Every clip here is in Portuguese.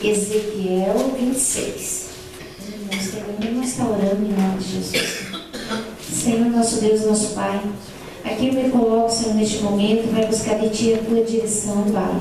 Ezequiel 26. Nós terminamos estar orando em nome de Jesus. Senhor, nosso Deus, nosso Pai, aqui eu me coloco, Senhor, neste momento, para buscar de Ti a Tua direção, Pai.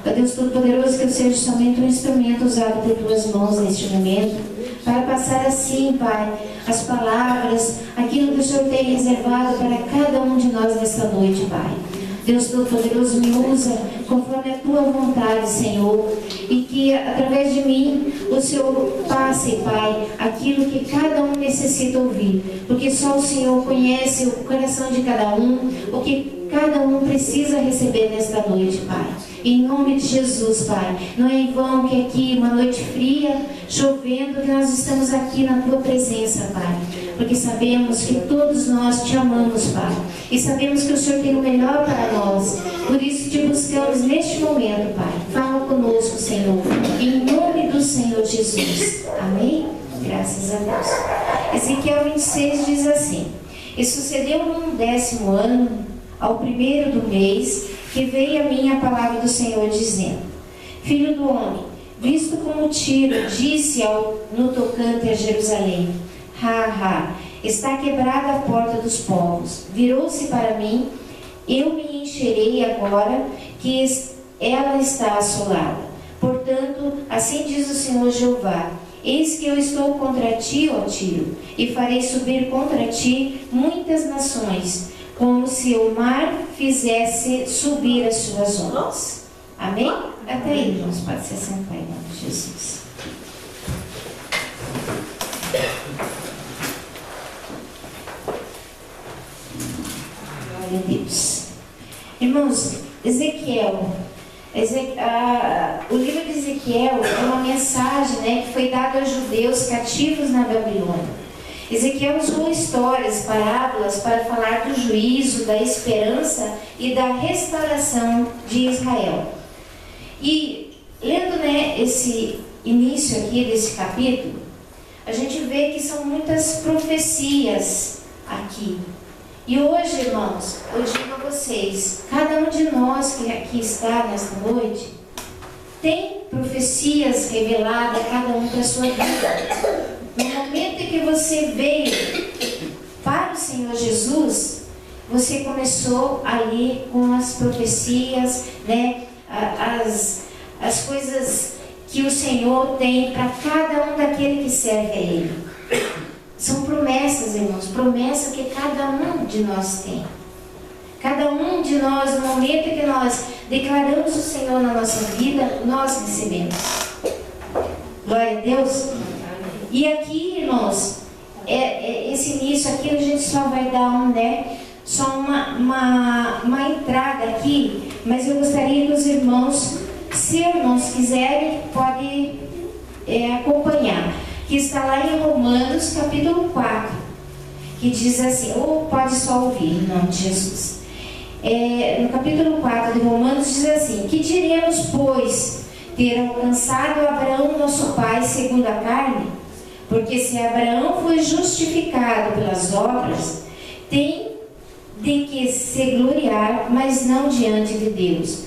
Ó Deus Todo-Poderoso, que eu seja somente um instrumento usado por Tuas mãos neste momento, para passar assim, Pai, as palavras, aquilo que o Senhor tem reservado para cada um de nós nesta noite, Pai. Deus Todo-Poderoso, me usa conforme a Tua vontade, Senhor, e que através de mim o Senhor passe, Pai, aquilo que cada um necessita ouvir, porque só o Senhor conhece o coração de cada um, o que cada um precisa receber nesta noite, Pai. Em nome de Jesus, Pai, não é em vão que aqui, uma noite fria, chovendo, que nós estamos aqui na Tua presença, Pai, porque sabemos que todos nós Te amamos, Pai, e sabemos que o Senhor tem o melhor para nós. Por isso Te buscamos neste momento, Pai. Fala conosco, Senhor, em nome do Senhor Jesus. Amém? Graças a Deus. Ezequiel 26 diz assim: E sucedeu no 10º ano, ao 1º do mês, que veio a mim a palavra do Senhor, dizendo: Filho do homem, visto como Tiro disse no tocante a Jerusalém: está quebrada a porta dos povos. Virou-se para mim, eu me encherei agora que ela está assolada. Portanto, assim diz o Senhor Jeová: Eis que eu estou contra ti, ó Tiro, e farei subir contra ti muitas nações, como se o mar fizesse subir as suas ondas. Amém? Até aí, irmãos, pode se sentar em nome de Jesus. Glória a Deus. Irmãos, o livro de Ezequiel é uma mensagem, que foi dada aos judeus cativos na Babilônia. Ezequiel usou histórias, parábolas para falar do juízo, da esperança e da restauração de Israel. E lendo esse início aqui desse capítulo, a gente vê que são muitas profecias aqui. E hoje, irmãos, eu digo a vocês, cada um de nós que aqui está nesta noite, tem profecias reveladas, cada um para a sua vida. No momento em que você veio para o Senhor Jesus, você começou ali com as profecias, as coisas que o Senhor tem para cada um daquele que serve a Ele. São promessas, irmãos, promessas que cada um de nós tem. Cada um de nós, no momento em que nós declaramos o Senhor na nossa vida, nós recebemos. Glória a Deus. E aqui, irmãos, esse início aqui a gente só vai dar só uma entrada aqui, mas eu gostaria que os irmãos, se irmãos quiserem, podem acompanhar, que está lá em Romanos capítulo 4, que diz assim, ou pode só ouvir, em nome de Jesus. No capítulo 4 de Romanos diz assim: Que diremos, pois, ter alcançado Abraão nosso pai segundo a carne? Porque se Abraão foi justificado pelas obras, tem de que se gloriar, mas não diante de Deus.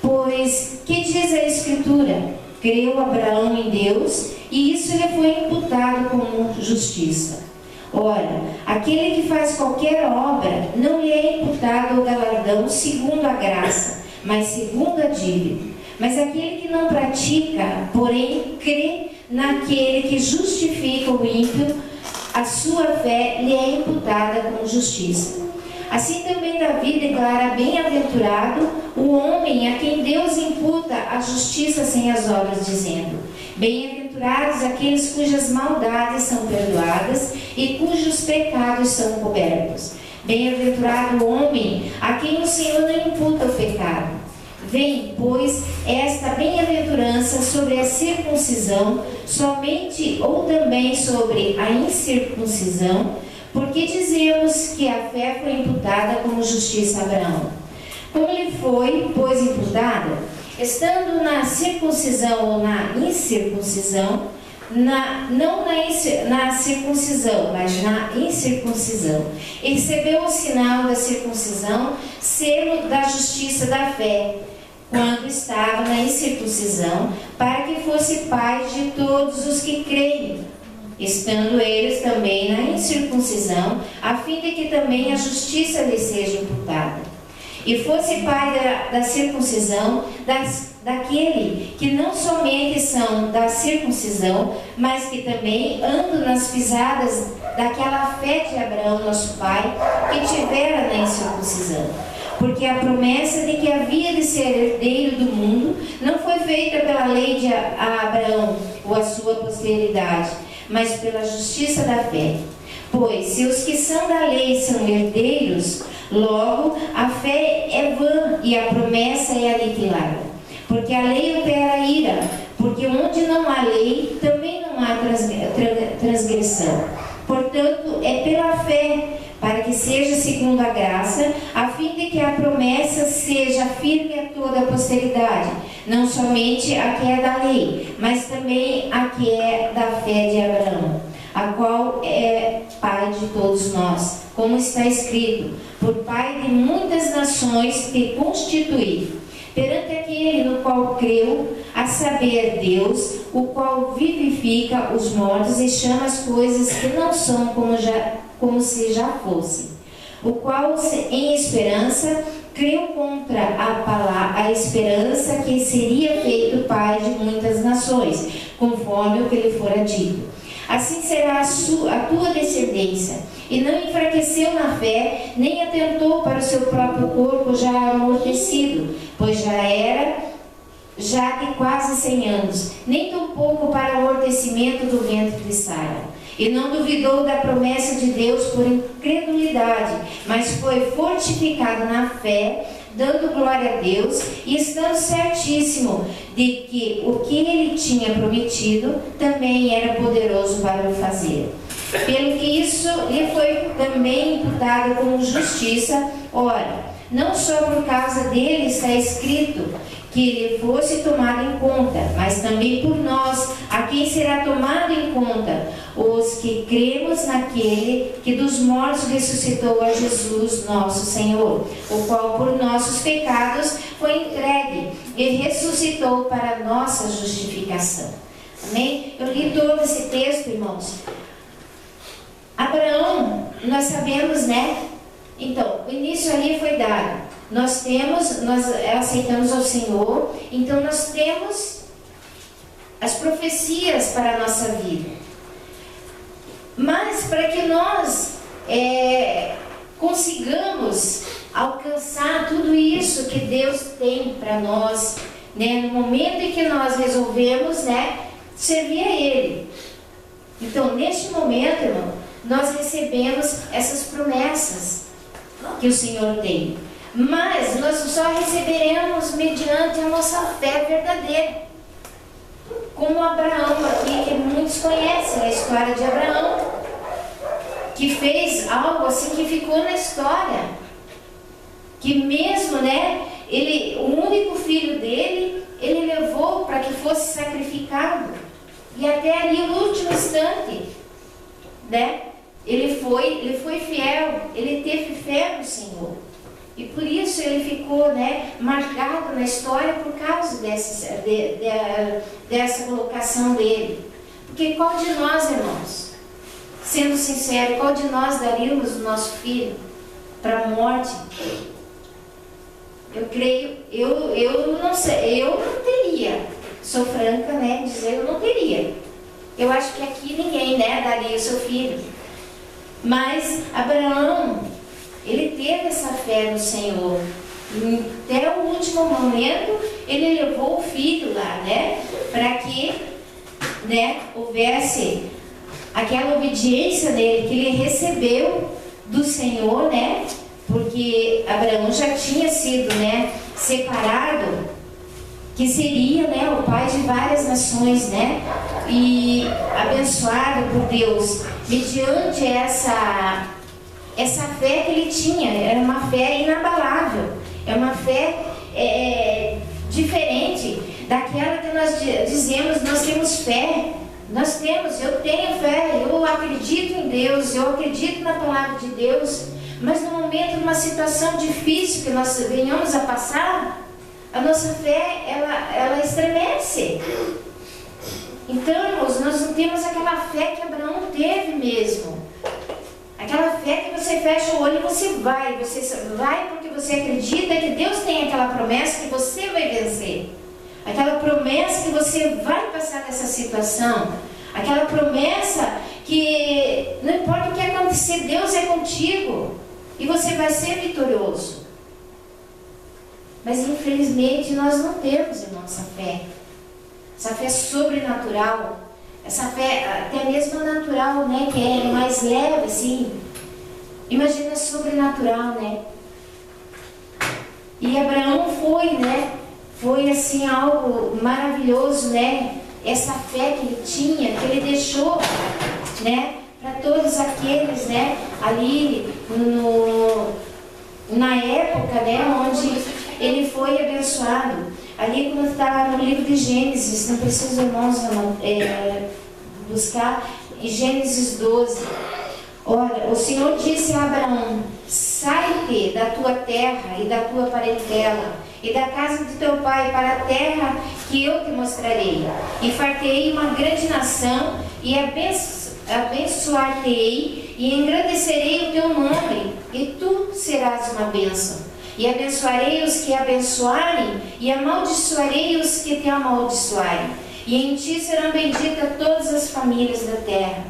Pois, que diz a Escritura? Creu Abraão em Deus, e isso lhe foi imputado como justiça. Ora, aquele que faz qualquer obra, não lhe é imputado o galardão segundo a graça, mas segundo a dívida. Mas aquele que não pratica, porém, crê naquele que justifica o ímpio, a sua fé lhe é imputada como justiça. Assim também Davi declara: bem-aventurado o homem a quem Deus imputa a justiça sem as obras, dizendo: bem-aventurados aqueles cujas maldades são perdoadas e cujos pecados são cobertos. Bem-aventurado o homem a quem o Senhor não imputa o pecado. Vem, pois, esta bem-aventurança sobre a circuncisão, somente ou também sobre a incircuncisão, porque dizemos que a fé foi imputada como justiça a Abraão. Como lhe foi, pois, imputada? Estando na circuncisão ou na incircuncisão, não na circuncisão, mas na incircuncisão. E recebeu o sinal da circuncisão, selo da justiça da fé, quando estava na incircuncisão, para que fosse pai de todos os que creem, estando eles também na incircuncisão, a fim de que também a justiça lhe seja imputada. E fosse pai da circuncisão, daquele que não somente são da circuncisão, mas que também andam nas pisadas daquela fé de Abraão, nosso pai, que tivera na incircuncisão. Porque a promessa de que havia de ser herdeiro do mundo não foi feita pela lei de Abraão ou a sua posteridade, mas pela justiça da fé. Pois, se os que são da lei são herdeiros, logo a fé é vã e a promessa é aniquilada. Porque a lei opera ira, porque onde não há lei, também não há transgressão. Portanto, é pela fé, para que seja segundo a graça, a fim de que a promessa seja firme a toda a posteridade, não somente a que é da lei, mas também a que é da fé de Abraão, a qual é pai de todos nós, como está escrito: por pai de muitas nações te constituí, perante aquele no qual creu, a saber, Deus, o qual vivifica os mortos e chama as coisas que não são como se já fossem, o qual em esperança creu contra a esperança que seria feito pai de muitas nações, conforme o que lhe fora dito. Assim será a tua descendência. E não enfraqueceu na fé, nem atentou para o seu próprio corpo já amortecido, pois já de quase 100 anos, nem tampouco para o amortecimento do ventre de Sara. E não duvidou da promessa de Deus por incredulidade, mas foi fortificado na fé, dando glória a Deus e estando certíssimo de que o que ele tinha prometido também era poderoso para o fazer. Pelo que isso lhe foi também imputado como justiça. Ora, não só por causa dele está escrito que ele fosse tomado em conta, mas também por nós, a quem será tomado em conta, os que cremos naquele que dos mortos ressuscitou a Jesus nosso Senhor, o qual por nossos pecados foi entregue e ressuscitou para a nossa justificação. Amém? Eu li todo esse texto, irmãos. Abraão, nós sabemos, né? Então, o início ali foi dado. Nós aceitamos ao Senhor, então nós temos as profecias para a nossa vida. Mas para que nós consigamos alcançar tudo isso que Deus tem para nós, né, no momento em que nós resolvemos, né, servir a Ele. Então, neste momento, irmão, nós recebemos essas promessas que o Senhor tem. Mas nós só receberemos mediante a nossa fé verdadeira. Como Abraão aqui, que muitos conhecem a história de Abraão, que fez algo assim que ficou na história. Que mesmo, né, o único filho dele, ele levou para que fosse sacrificado. E até ali, no último instante, né, ele foi fiel, ele teve fé no Senhor. E por isso ele ficou, né, marcado na história por causa dessa colocação dele. Porque qual de nós, irmãos, sendo sincero, qual de nós daríamos o nosso filho para a morte? Eu creio, eu não sei, eu não teria, sou franca, né, dizer, eu não teria. Eu acho que aqui ninguém, né, daria o seu filho. Mas Abraão, ele teve essa fé no Senhor. Até o último momento, ele levou o filho lá, né? Para que, né, houvesse aquela obediência nele, que ele recebeu do Senhor, né? Porque Abraão já tinha sido, né, separado, que seria, né, o pai de várias nações, né? E abençoado por Deus, mediante essa fé que ele tinha. Era uma fé inabalável, é uma fé diferente daquela que nós dizemos, nós temos fé, eu tenho fé, eu acredito em Deus, eu acredito na palavra de Deus, mas no momento de uma situação difícil que nós venhamos a passar, a nossa fé, ela estremece. Então, irmãos, nós não temos aquela fé que Abraão teve mesmo. Aquela fé que você fecha o olho e você vai porque você acredita que Deus tem aquela promessa que você vai vencer. Aquela promessa que você vai passar dessa situação. Aquela promessa que não importa o que acontecer, Deus é contigo. E você vai ser vitorioso. Mas infelizmente nós não temos, irmão, essa fé. Essa fé sobrenatural. Essa fé até mesmo natural, né? Que é mais leve, assim. Imagina sobrenatural, né? E Abraão foi, né? Foi assim algo maravilhoso, né? Essa fé que ele tinha, que ele deixou, né? Para todos aqueles, né? Ali na época, né? Onde ele foi abençoado. Ali quando estava no livro de Gênesis, não preciso, irmãos, buscar, em Gênesis 12. Olha, o Senhor disse a Abraão: sai-te da tua terra e da tua parentela e da casa de teu pai para a terra que eu te mostrarei, e fartei uma grande nação, e abençoar-te-ei, e engrandecerei o teu nome, e tu serás uma bênção. E abençoarei os que abençoarem, e amaldiçoarei os que te amaldiçoarem. E em ti serão benditas todas as famílias da terra.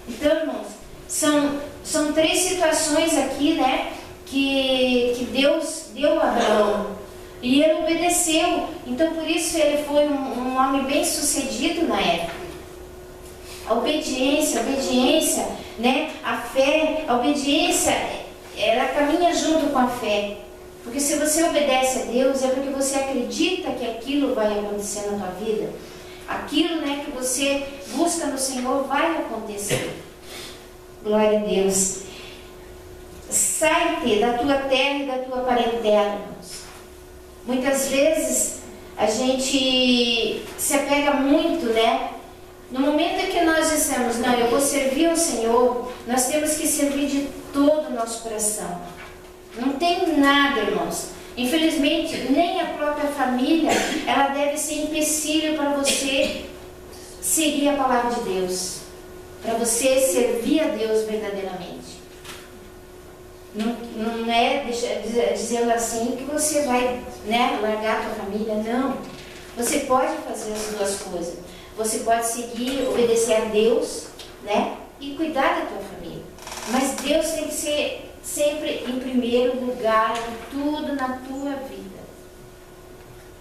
Então, irmãos, são 3 situações aqui, né, que Deus deu a Abraão. E ele obedeceu. Então, por isso, ele foi um homem bem sucedido na época. A obediência, né, a fé, a obediência, ela caminha junto com a fé. Porque se você obedece a Deus, é porque você acredita que aquilo vai acontecer na tua vida. Aquilo, né, que você busca no Senhor vai acontecer. Glória a Deus. Sai-te da tua terra e da tua parentela, irmãos. Muitas vezes a gente se apega muito, né? No momento em que nós dissemos, não, eu vou servir ao Senhor, nós temos que servir de todo o nosso coração. Não tem nada, irmãos. Infelizmente, nem a própria família, ela deve ser empecilho para você seguir a palavra de Deus. Para você servir a Deus verdadeiramente. Não é dizendo assim que você vai, né, largar a tua família, não. Você pode fazer as duas coisas. Você pode seguir, obedecer a Deus, né, e cuidar da tua família. Mas Deus tem que ser sempre em primeiro lugar em tudo na tua vida.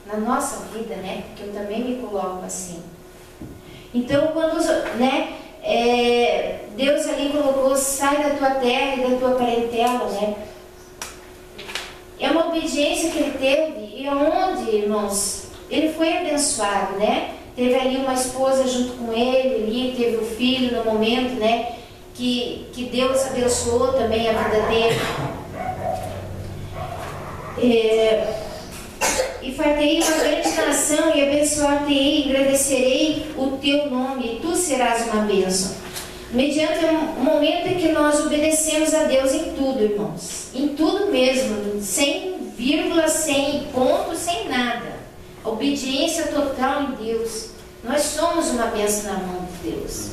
Na nossa vida, né, porque eu também me coloco assim. Então, quando, né, Deus ali colocou, sai da tua terra e da tua parentela, né? É uma obediência que ele teve, e aonde, irmãos, ele foi abençoado, né? Teve ali uma esposa junto com ele, ali teve o filho no momento, né? Que Deus abençoou também a vida dele. E fartei uma grande nação, e abençoar-te-ei, engrandecerei o teu nome, e tu serás uma bênção. Mediante o momento em que nós obedecemos a Deus em tudo, irmãos. Em tudo mesmo, sem vírgula, sem ponto, sem nada. Obediência total em Deus. Nós somos uma bênção na mão de Deus.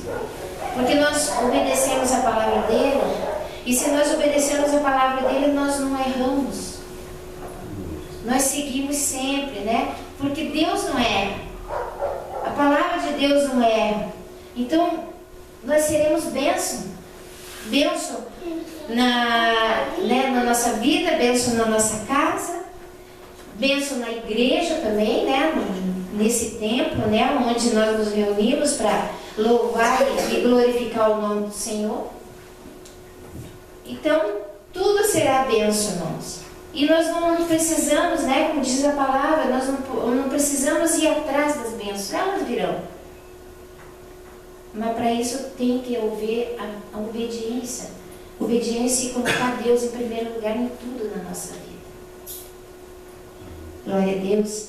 Porque nós obedecemos a palavra dele, e se nós obedecemos a palavra dele, nós não erramos. Nós seguimos sempre, né? Porque Deus não erra. A palavra de Deus não erra. Então, nós seremos bênção. Bênção na nossa vida, bênção na nossa casa, bênção na igreja também, né? Nesse templo, né? Onde nós nos reunimos para louvar e glorificar o nome do Senhor. Então, tudo será bênção, irmãos. E nós não precisamos, né, como diz a palavra, nós não precisamos ir atrás das bênçãos, elas virão. Mas para isso tem que haver a obediência. Obediência e colocar Deus em primeiro lugar em tudo na nossa vida. Glória a Deus.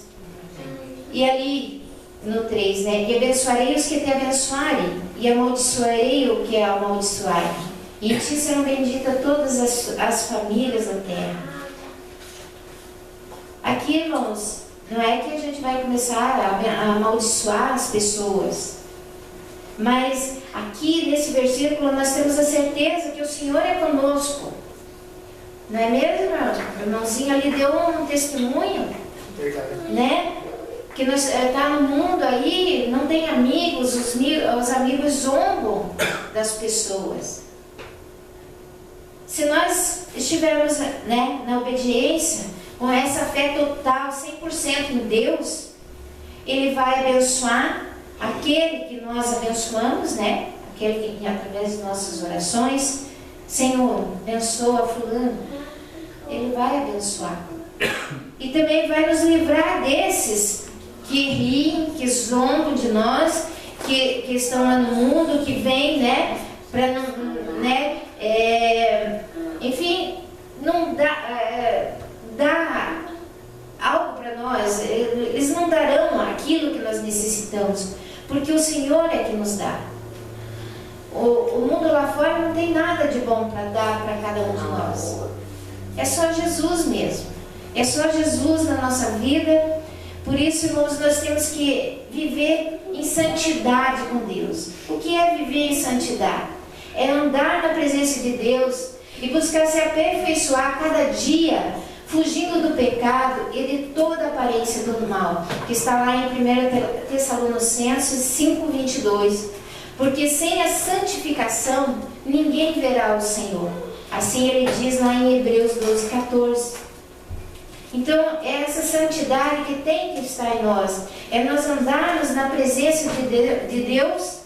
E ali, no 3, né, e abençoarei os que te abençoarem, e amaldiçoarei o que amaldiçoarem. E em ti serão benditas todas as famílias da terra. Aqui aqui, irmãos, não é que a gente vai começar a amaldiçoar as pessoas, mas aqui nesse versículo nós temos a certeza que o Senhor é conosco. Não é mesmo, irmão? O irmãozinho ali deu um testemunho, né? Que nós está no mundo aí, não tem amigos, os amigos zombam das pessoas. Se nós estivermos, né, na obediência, com essa fé total, 100% em Deus, Ele vai abençoar aquele que nós abençoamos, né? Aquele que através de nossas orações, Senhor, abençoa fulano, Ele vai abençoar. E também vai nos livrar desses que riem, que zombam de nós, que estão lá no mundo, que vêm, né, para não, né, enfim, não dá algo para nós. Eles não darão aquilo que nós necessitamos, porque o Senhor é que nos dá. O mundo lá fora não tem nada de bom para dar para cada um de nós. É só Jesus mesmo. É só Jesus na nossa vida. Por isso, irmãos, nós temos que viver em santidade com Deus. O que é viver em santidade? É andar na presença de Deus e buscar se aperfeiçoar cada dia, fugindo do pecado e de toda aparência do mal, que está lá em 1 Tessalonicenses 5:22. Porque sem a santificação ninguém verá o Senhor. Assim ele diz lá em Hebreus 12:14. Então, é essa santidade que tem que estar em nós. É nós andarmos na presença de Deus.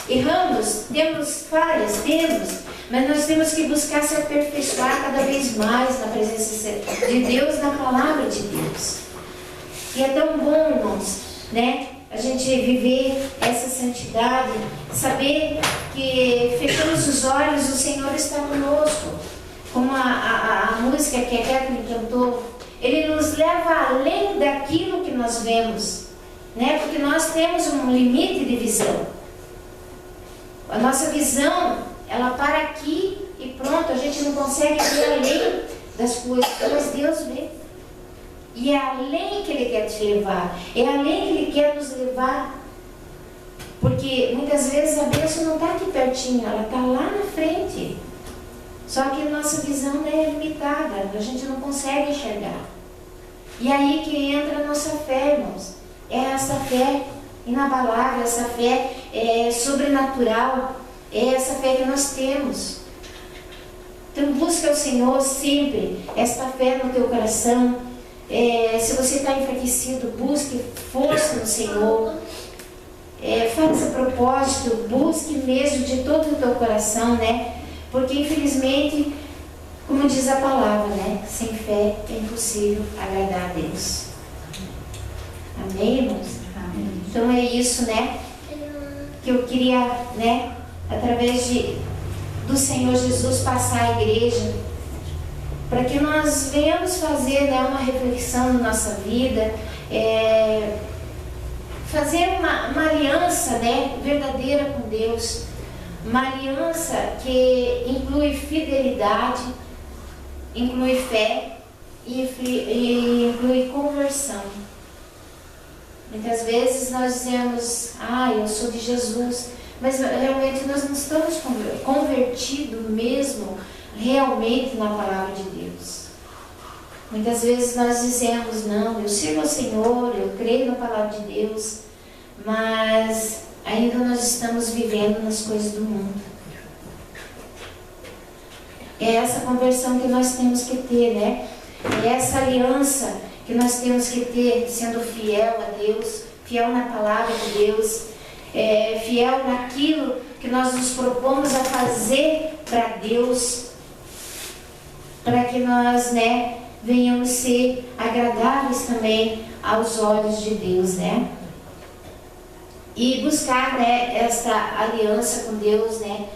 Erramos, temos falhas, mas nós temos que buscar se aperfeiçoar cada vez mais na presença de Deus, na palavra de Deus. E é tão bom, irmãos, né? A gente viver essa santidade, saber que fechamos os olhos, o Senhor está conosco. Como a música que a Kathleen cantou, Ele nos leva além daquilo que nós vemos, né? Porque nós temos um limite de visão. A nossa visão, ela para aqui e pronto, a gente não consegue ver além das coisas, mas Deus vê. E é além que Ele quer te levar, é além que Ele quer nos levar. Porque muitas vezes a bênção não está aqui pertinho, ela está lá na frente. Só que a nossa visão é limitada, a gente não consegue enxergar. E aí que entra a nossa fé, irmãos. É essa fé inabalável, essa fé sobrenatural, é essa fé que nós temos. Então busca o Senhor sempre, esta fé no teu coração. Se você está enfraquecido, busque força no Senhor. Faça propósito, busque mesmo de todo o teu coração, né? Porque infelizmente, como diz a palavra, né? Sem fé é impossível agradar a Deus. Amém, irmãos? Amém. Então é isso, né? Que eu queria, né? Através do Senhor Jesus passar a igreja, para que nós venhamos fazer, né, uma reflexão na nossa vida, fazer uma aliança, né, verdadeira com Deus. Uma aliança que inclui fidelidade, inclui fé e inclui conversão. Muitas vezes nós dizemos, eu sou de Jesus, mas realmente nós não estamos convertidos mesmo realmente na palavra de Deus. Muitas vezes nós dizemos, não, eu sirvo ao Senhor, eu creio na palavra de Deus, mas ainda nós estamos vivendo nas coisas do mundo. É essa conversão que nós temos que ter, né? É essa aliança que nós temos que ter, sendo fiel a Deus, fiel na palavra de Deus, fiel naquilo que nós nos propomos a fazer para Deus, para que nós, né, venhamos ser agradáveis também aos olhos de Deus, né? E buscar, né, essa aliança com Deus, né,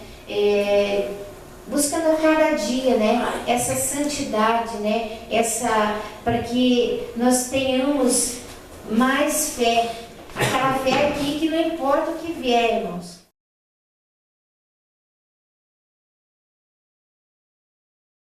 buscando a cada dia, né, essa santidade, né, para que nós tenhamos mais fé, aquela fé aqui que não importa o que vier, irmãos.